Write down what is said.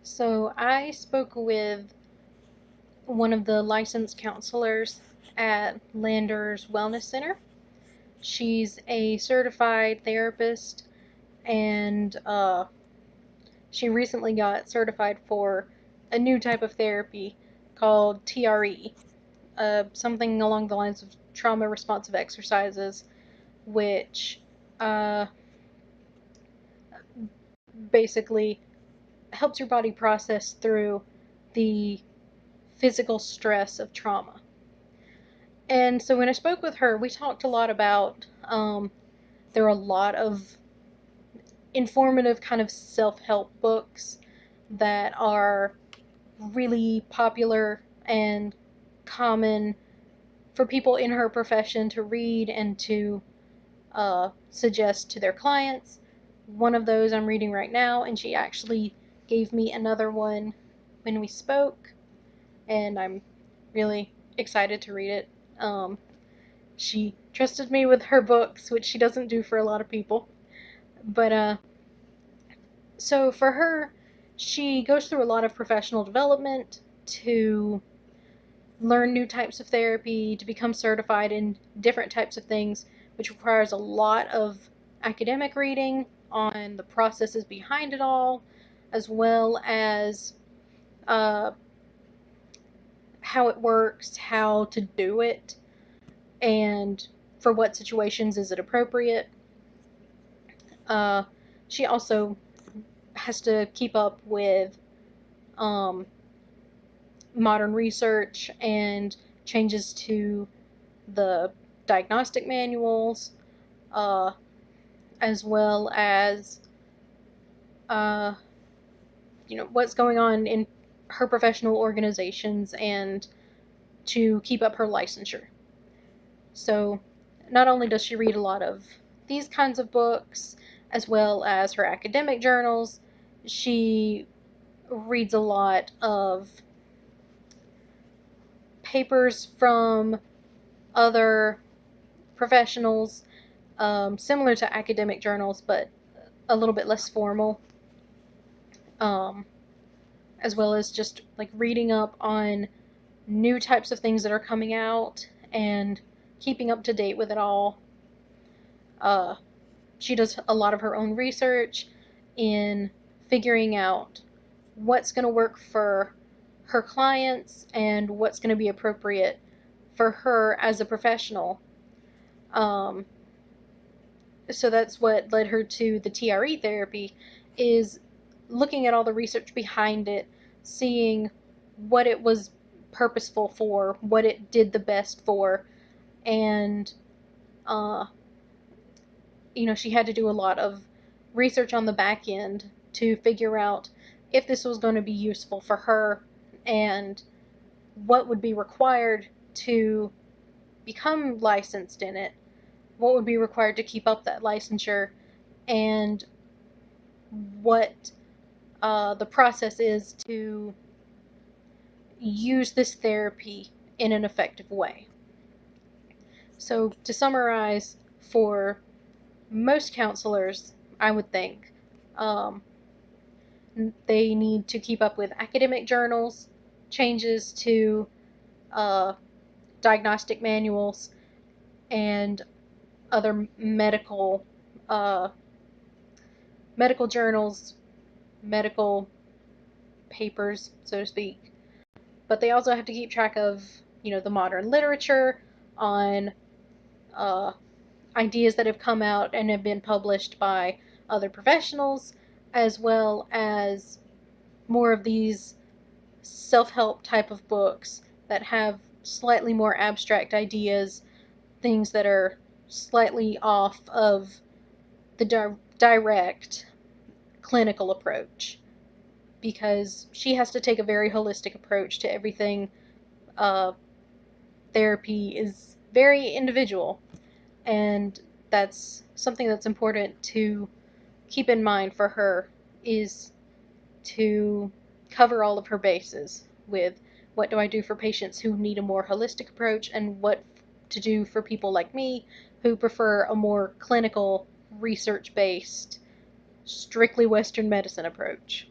So I spoke with one of the licensed counselors at Landers Wellness Center. She's a certified therapist, and she recently got certified for a new type of therapy called TRE, something along the lines of trauma responsive exercises, which uh, basically helps your body process through the physical stress of trauma. And so when I spoke with her, we talked a lot about there are a lot of informative kind of self-help books that are really popular and common for people in her profession to read and to suggest to their clients. One of those I'm reading right now, and she actually gave me another one when we spoke, and I'm really excited to read it. She trusted me with her books, which she doesn't do for a lot of people. But so for her, she goes through a lot of professional development to learn new types of therapy, to become certified in different types of things, which requires a lot of academic reading on the processes behind it all, as well as uh, how it works, how to do it, and for what situations is it appropriate. Uh, she also has to keep up with um, modern research and changes to the diagnostic manuals, uh, as well as uh, what's going on in her professional organizations and to keep up her licensure. So not only does she read a lot of these kinds of books as well as her academic journals, she reads a lot of papers from other professionals, similar to academic journals, but a little bit less formal, um, as well as just like reading up on new types of things that are coming out and keeping up to date with it all. Uh, she does a lot of her own research in figuring out what's going to work for her clients and what's going to be appropriate for her as a professional. Um, so that's what led her to the TRE therapy, is looking at all the research behind it, seeing what it was purposeful for, what it did the best for, and uh, she had to do a lot of research on the back end to figure out if this was going to be useful for her and what would be required to become licensed in it, what would be required to keep up that licensure, and what the process is to use this therapy in an effective way. So, to summarize, for most counselors, I would think, um, they need to keep up with academic journals, changes to uh, diagnostic manuals, and other uh, medical journals, medical papers, so to speak. But they also have to keep track of, the modern literature on uh, ideas that have come out and have been published by other professionals, as well as more of these self-help type of books that have slightly more abstract ideas, things that are slightly off of the direct clinical approach, because she has to take a very holistic approach to everything. uh, Therapy is very individual, and that's something that's important to keep in mind for her, is to cover all of her bases with what do I do for patients who need a more holistic approach, and what to do for people like me who prefer a more clinical, research based, strictly Western medicine approach.